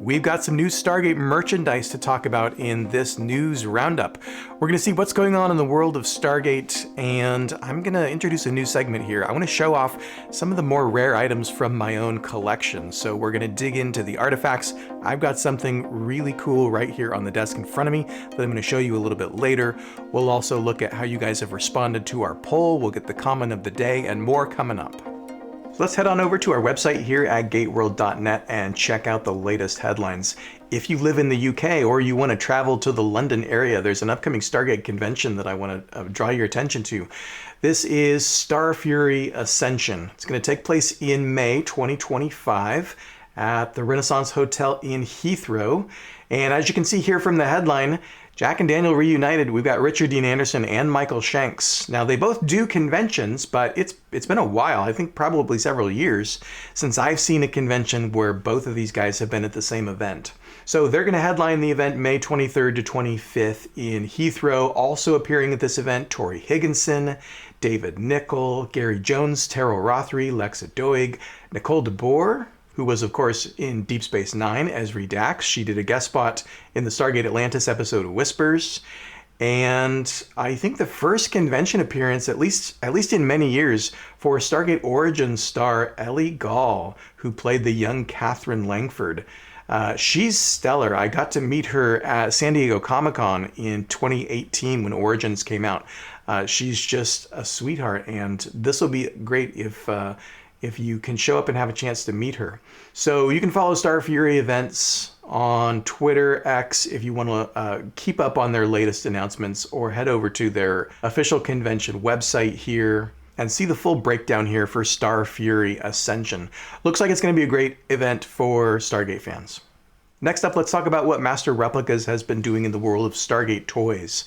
We've got some new Stargate merchandise to talk about in this news roundup. We're going to see what's going on in the world of Stargate, and I'm going to introduce a new segment here. I want to show off some of the more rare items from my own collection. So we're going to dig into the artifacts. I've got something really cool right here on the desk in front of me that I'm going to show you a little bit later. We'll also look at how you guys have responded to our poll. We'll get the comment of the day and more coming up. So let's head on over to our website here at gateworld.net and check out the latest headlines. If you live in the UK or you want to travel to the London area, there's an upcoming Stargate convention that I want to draw your attention to. This is Starfury Ascension. It's going to take place in May 2025 at the Renaissance Hotel in Heathrow. And as you can see here from the headline, Jack and Daniel reunited. We've got Richard Dean Anderson and Michael Shanks. Now, they both do conventions, but it's been a while, I think probably several years, since I've seen a convention where both of these guys have been at the same event. So they're going to headline the event May 23rd to 25th in Heathrow. Also appearing at this event, Tori Higginson, David Nichol, Gary Jones, Terrell Rothery, Lexa Doig, Nicole DeBoer, who was, of course, in Deep Space Nine as Redax. She did a guest spot in the Stargate Atlantis episode Whispers. And I think the first convention appearance, at least in many years, for Stargate Origin star Ellie Gall, who played the young Catherine Langford. She's stellar. I got to meet her at San Diego Comic-Con in 2018 when Origins came out. She's just a sweetheart, and this will be great if you can show up and have a chance to meet her. So you can follow Starfury events on Twitter, X, if you want to keep up on their latest announcements, or head over to their official convention website here and see the full breakdown here for Starfury Ascension. Looks like it's going to be a great event for Stargate fans. Next up, let's talk about what Master Replicas has been doing in the world of Stargate toys.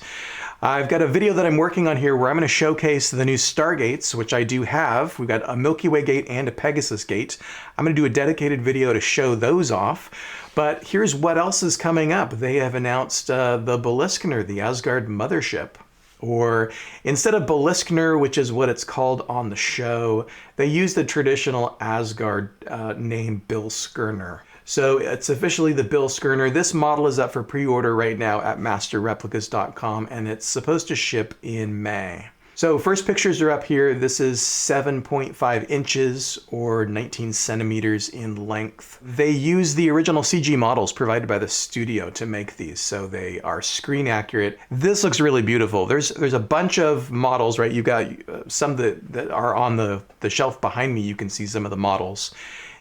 I've got a video that I'm working on here where I'm going to showcase the new Stargates, which I do have. We've got a Milky Way gate and a Pegasus gate. I'm going to do a dedicated video to show those off. But here's what else is coming up. They have announced the Beliskner, the Asgard mothership. Or instead of Beliskner, which is what it's called on the show, they use the traditional Asgard name Bill Skirner. So it's officially the Bill Skirner. This model is up for pre-order right now at masterreplicas.com, and it's supposed to ship in May. So first pictures are up here. This is 7.5 inches or 19 centimeters in length. They use the original CG models provided by the studio to make these, so they are screen accurate. This looks really beautiful. There's a bunch of models, right? You've got some that are on the shelf behind me. You can see some of the models.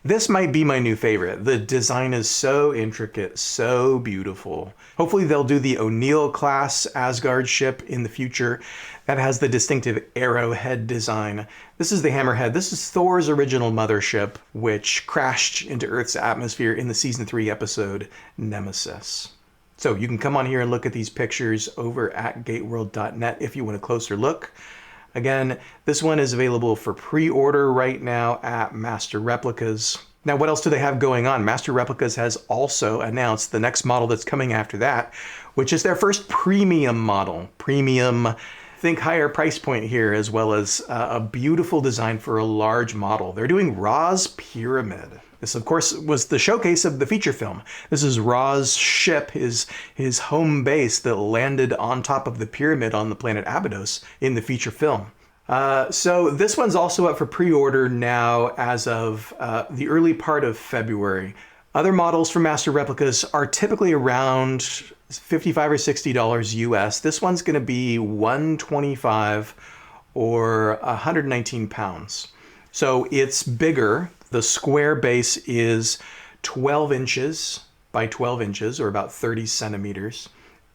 This might be my new favorite. The design is so intricate, so beautiful. Hopefully they'll do the O'Neill class Asgard ship in the future that has the distinctive arrowhead design. This is the Hammerhead. This is Thor's original mothership, which crashed into Earth's atmosphere in the season 3 episode Nemesis. So you can come on here and look at these pictures over at gateworld.net if you want a closer look. Again, this one is available for pre-order right now at Master Replicas. Now, what else do they have going on? Master Replicas has also announced the next model that's coming after that, which is their first premium model. Premium, think higher price point here, as well as a beautiful design for a large model. They're doing Ra's Pyramid. This, of course, was the showcase of the feature film. This is Ra's ship, his home base that landed on top of the pyramid on the planet Abydos in the feature film. So this one's also up for pre-order now as of the early part of February. Other models from Master Replicas are typically around $55 or $60 US. This one's going to be $125 or 119 pounds. So it's bigger. The square base is 12 inches by 12 inches, or about 30 centimeters.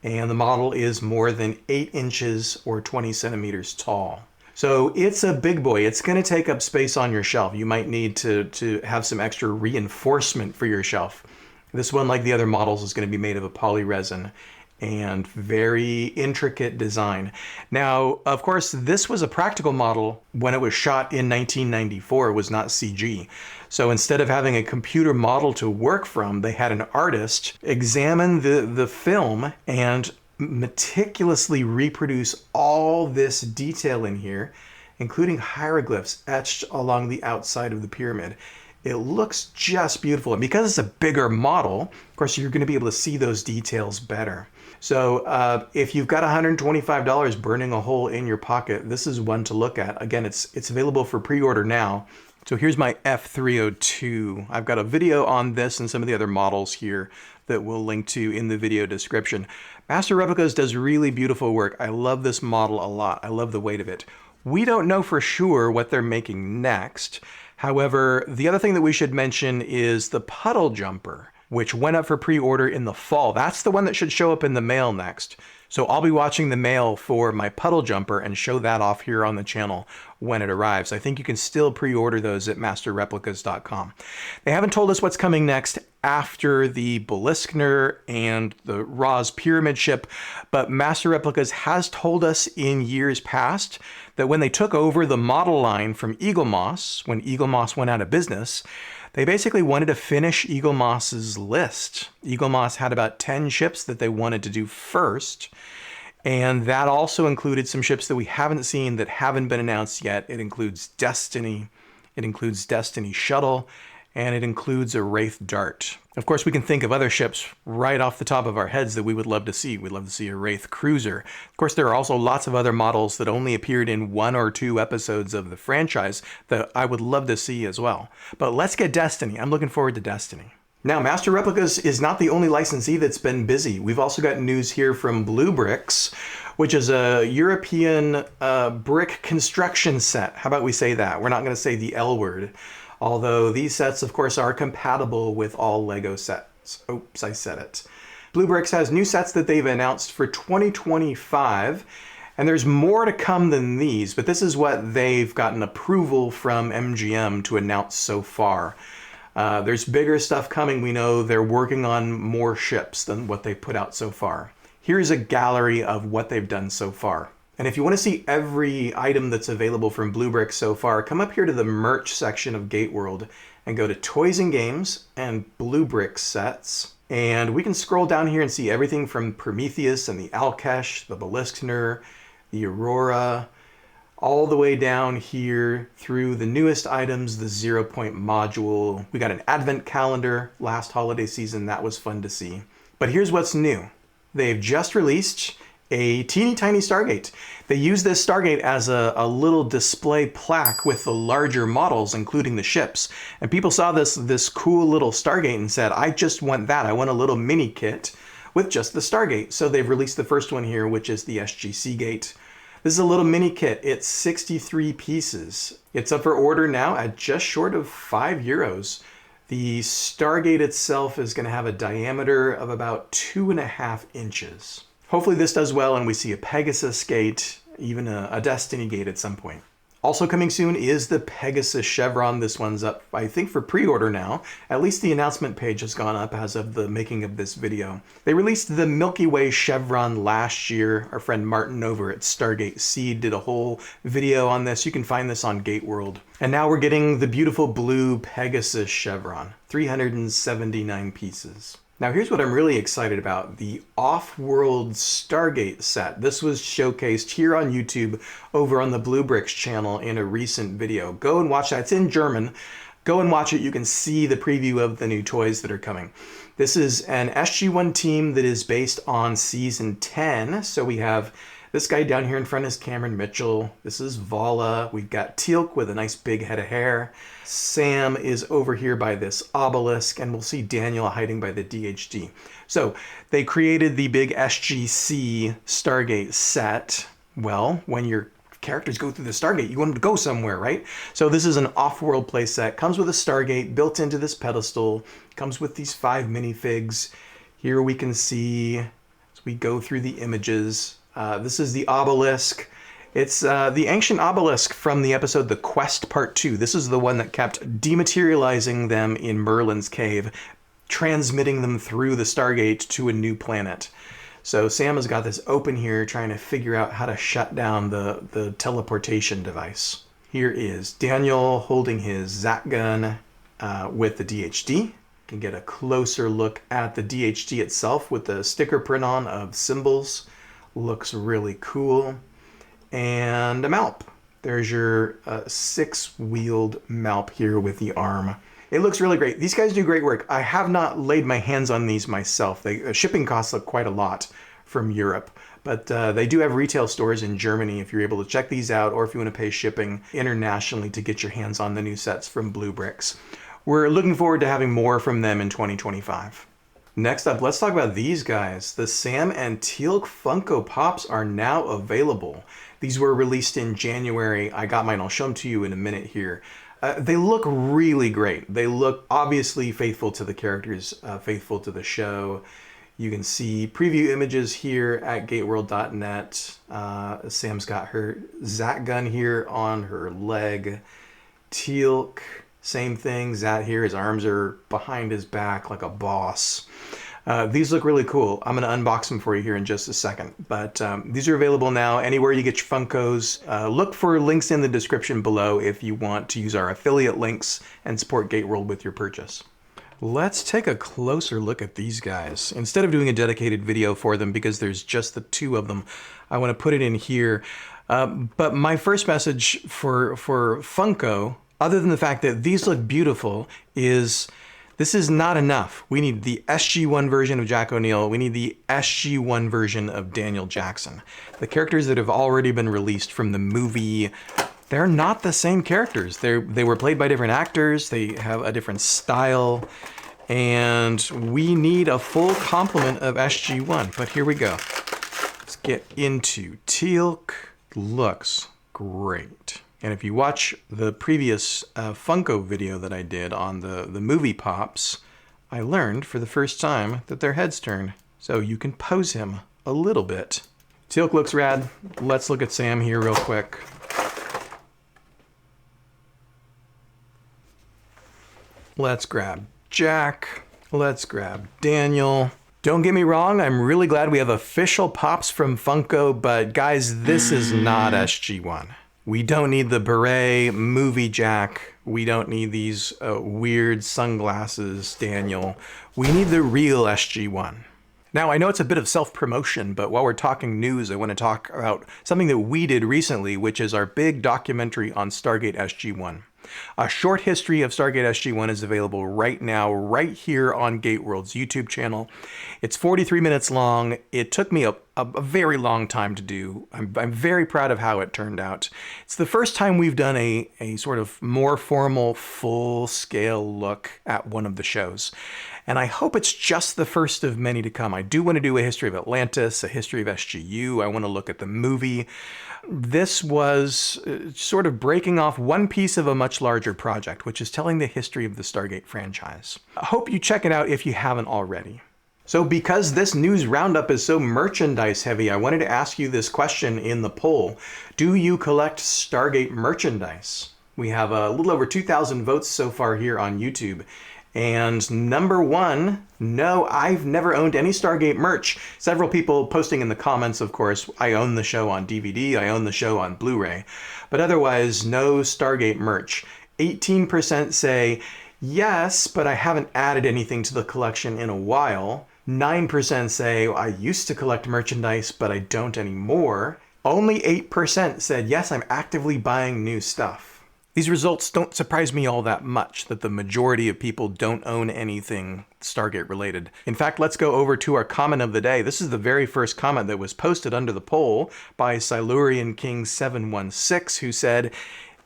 And the model is more than 8 inches or 20 centimeters tall. So it's a big boy. It's going to take up space on your shelf. You might need to have some extra reinforcement for your shelf. This one, like the other models, is going to be made of a poly resin and very intricate design. Now, of course, this was a practical model when it was shot in 1994. It was not CG. So instead of having a computer model to work from, they had an artist examine the film and meticulously reproduce all this detail in here, including hieroglyphs etched along the outside of the pyramid. It looks just beautiful. And because it's a bigger model, of course, you're going to be able to see those details better. So if you've got $125 burning a hole in your pocket, this is one to look at. Again, it's available for pre-order now. So here's my F302. I've got a video on this and some of the other models here that we'll link to in the video description. Master Replicas does really beautiful work. I love this model a lot. I love the weight of it. We don't know for sure what they're making next. However, the other thing that we should mention is the puddle jumper, which went up for pre-order in the fall. That's the one that should show up in the mail next. So I'll be watching the mail for my puddle jumper and show that off here on the channel when it arrives. I think you can still pre-order those at masterreplicas.com. They haven't told us what's coming next after the Beliskner and the Roz Pyramid ship, but Master Replicas has told us in years past that when they took over the model line from Eaglemoss, when Eaglemoss went out of business, they basically wanted to finish Eaglemoss's list. Eaglemoss had about 10 ships that they wanted to do first, and that also included some ships that we haven't seen that haven't been announced yet. It includes Destiny, it includes Destiny Shuttle, and it includes a Wraith Dart. Of course, we can think of other ships right off the top of our heads that we would love to see. We'd love to see a Wraith Cruiser. Of course, there are also lots of other models that only appeared in 1 or 2 episodes of the franchise that I would love to see as well. But let's get Destiny. I'm looking forward to Destiny. Now, Master Replicas is not the only licensee that's been busy. We've also got news here from BlueBrixx, which is a European brick construction set. How about we say that? We're not going to say the L word. Although these sets, of course, are compatible with all LEGO sets. Oops, I said it. BlueBrixx has new sets that they've announced for 2025, and there's more to come than these, but this is what they've gotten approval from MGM to announce so far. There's bigger stuff coming. We know they're working on more ships than what they put out so far. Here's a gallery of what they've done so far. And if you want to see every item that's available from BlueBrixx so far, come up here to the merch section of Gate World and go to Toys and Games and BlueBrixx Sets. And we can scroll down here and see everything from Prometheus and the Alkesh, the Beliskner, the Aurora, all the way down here through the newest items, the 0 Point module. We got an advent calendar last holiday season. That was fun to see. But here's what's new. They've just released a teeny tiny Stargate. They use this Stargate as a little display plaque with the larger models, including the ships. And people saw this cool little Stargate and said, I just want that. I want a little mini kit with just the Stargate. So they've released the first one here, which is the SGC Gate. This is a little mini kit. It's 63 pieces. It's up for order now at just short of €5. The Stargate itself is going to have a diameter of about 2.5 inches. Hopefully this does well and we see a Pegasus gate, even a Destiny gate at some point. Also coming soon is the Pegasus Chevron. This one's up, I think, for pre-order now. At least the announcement page has gone up as of the making of this video. They released the Milky Way Chevron last year. Our friend Martin over at Stargate Seed did a whole video on this. You can find this on Gate World. And now we're getting the beautiful blue Pegasus Chevron, 379 pieces. Now here's what I'm really excited about, the Off-World Stargate set. This was showcased here on YouTube over on the BlueBrixx channel in a recent video. Go and watch that. It's in German. Go and watch it. You can see the preview of the new toys that are coming. This is an SG-1 team that is based on Season 10. So we have this guy down here in front is Cameron Mitchell. This is Vala. We've got teal'c with a nice big head of hair. Sam is over here by this obelisk, and we'll see Daniel hiding by the DHD. So they created the big SGC Stargate set. Well, when your characters go through the Stargate, you want them to go somewhere, right? So this is an off-world play set. Comes with a Stargate built into this pedestal. Comes with these 5 minifigs. Here we can see, as we go through the images, this is the obelisk. It's the ancient obelisk from the episode The Quest Part 2. This is the one that kept dematerializing them in Merlin's cave, transmitting them through the Stargate to a new planet. So Sam has got this open here, trying to figure out how to shut down the teleportation device. Here is Daniel holding his Zat gun with the DHD. Can get a closer look at the DHD itself with the sticker print on of symbols. Looks really cool. And a Malp. There's your 6-wheeled Malp here with the arm. It looks really great. These guys do great work. I have not laid my hands on these myself. Shipping costs look quite a lot from Europe, but they do have retail stores in Germany if you're able to check these out, or if you want to pay shipping internationally to get your hands on the new sets from BlueBrixx. We're looking forward to having more from them in 2025. Next up, let's talk about these guys. The Sam and teal'c Funko Pops are now available. These were released in January. I got mine. I'll show them to you in a minute here. They look really great. They look obviously faithful to the characters, faithful to the show. You can see preview images here at gateworld.net. Sam's got her Zat gun here on her leg. teal'c, same thing. Zat here, his arms are behind his back like a boss. These look really cool. I'm going to unbox them for you here in just a second. But these are available now anywhere you get your Funkos. Look for links in the description below if you want to use our affiliate links and support Gateworld with your purchase. Let's take a closer look at these guys. Instead of doing a dedicated video for them, because there's just the two of them, I want to put it in here. But my first message for Funko, other than the fact that these look beautiful, is this is not enough. We need the SG-1 version of Jack O'Neill. We need the SG-1 version of Daniel Jackson. The characters that have already been released from the movie, they're not the same characters. They were played by different actors. They have a different style. And we need a full complement of SG-1. But here we go. Let's get into teal'c. Looks great. And if you watch the previous Funko video that I did on the movie Pops, I learned for the first time that their heads turn. So you can pose him a little bit. teal'c looks rad. Let's look at Sam here real quick. Let's grab Jack. Let's grab Daniel. Don't get me wrong, I'm really glad we have official Pops from Funko, but guys, this is not SG-1. We don't need the beret movie Jack. We don't need these weird sunglasses Daniel. We need the real SG-1. Now, I know it's a bit of self-promotion, but while we're talking news, I want to talk about something that we did recently, which is our big documentary on Stargate SG-1. A short history of Stargate SG-1 is available right now, right here on Gateworld's YouTube channel. It's 43 minutes long. It took me a very long time to do. I'm very proud of how it turned out. It's the first time we've done a sort of more formal, full-scale look at one of the shows. And I hope it's just the first of many to come. I do want to do a history of Atlantis, a history of SGU. I want to look at the movie. This was sort of breaking off one piece of a much larger project, which is telling the history of the Stargate franchise. I hope you check it out if you haven't already. So because this news roundup is so merchandise heavy, I wanted to ask you this question in the poll. Do you collect Stargate merchandise? We have a little over 2,000 votes so far here on YouTube. And number one, no, I've never owned any Stargate merch. Several people posting in the comments, of course, I own the show on DVD, I own the show on Blu-ray, but otherwise no Stargate merch. 18% say, yes, but I haven't added anything to the collection in a while. 9% say, I used to collect merchandise, but I don't anymore. Only 8% said, yes, I'm actively buying new stuff. These results don't surprise me all that much, that the majority of people don't own anything Stargate related. In fact, let's go over to our comment of the day. This is the very first comment that was posted under the poll by Silurian King 716, who said,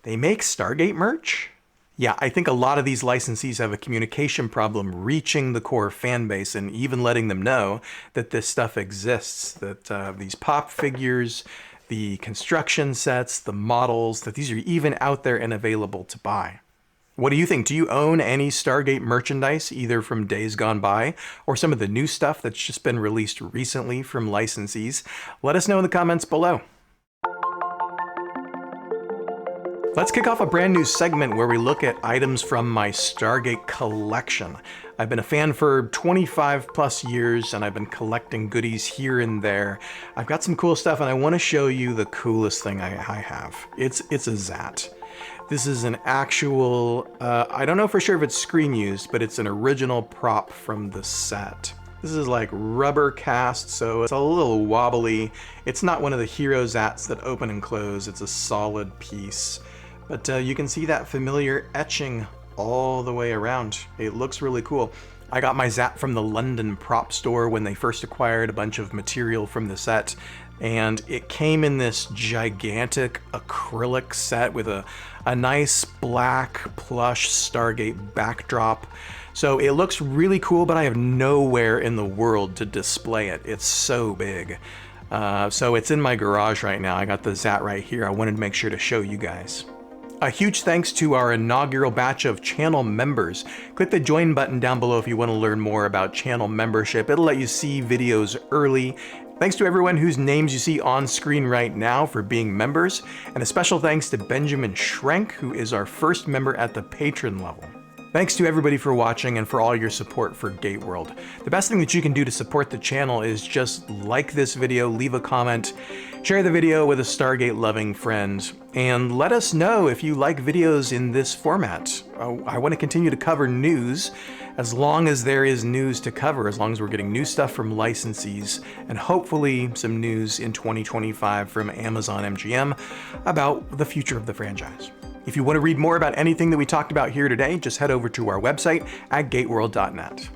they make Stargate merch? Yeah, I think a lot of these licensees have a communication problem reaching the core fan base and even letting them know that this stuff exists, that these pop figures, the construction sets, the models, that these are even out there and available to buy. What do you think? Do you own any Stargate merchandise, either from days gone by or some of the new stuff that's just been released recently from licensees? Let us know in the comments below. Let's kick off a brand new segment where we look at items from my Stargate collection. I've been a fan for 25 plus years and I've been collecting goodies here and there. I've got some cool stuff and I want to show you the coolest thing I have. It's a Zat. This is an actual, I don't know for sure if it's screen used, but it's an original prop from the set. This is like rubber cast, so it's a little wobbly. It's not one of the hero Zats that open and close. It's a solid piece. But you can see that familiar etching all the way around. It looks really cool. I got my Zap from the London prop store when they first acquired a bunch of material from the set, and it came in this gigantic acrylic set with a nice black plush Stargate backdrop. So it looks really cool, but I have nowhere in the world to display it. It's so big. So it's in my garage right now. I got the Zat right here. I wanted to make sure to show you guys. A huge thanks to our inaugural batch of channel members. Click the join button down below if you want to learn more about channel membership. It'll let you see videos early. Thanks to everyone whose names you see on screen right now for being members. And a special thanks to Benjamin Schrenk, who is our first member at the patron level. Thanks to everybody for watching and for all your support for Gateworld. The best thing that you can do to support the channel is just like this video, leave a comment, share the video with a Stargate-loving friend, and let us know if you like videos in this format. I want to continue to cover news as long as there is news to cover, as long as we're getting new stuff from licensees, and hopefully some news in 2025 from Amazon MGM about the future of the franchise. If you want to read more about anything that we talked about here today, just head over to our website at gateworld.net.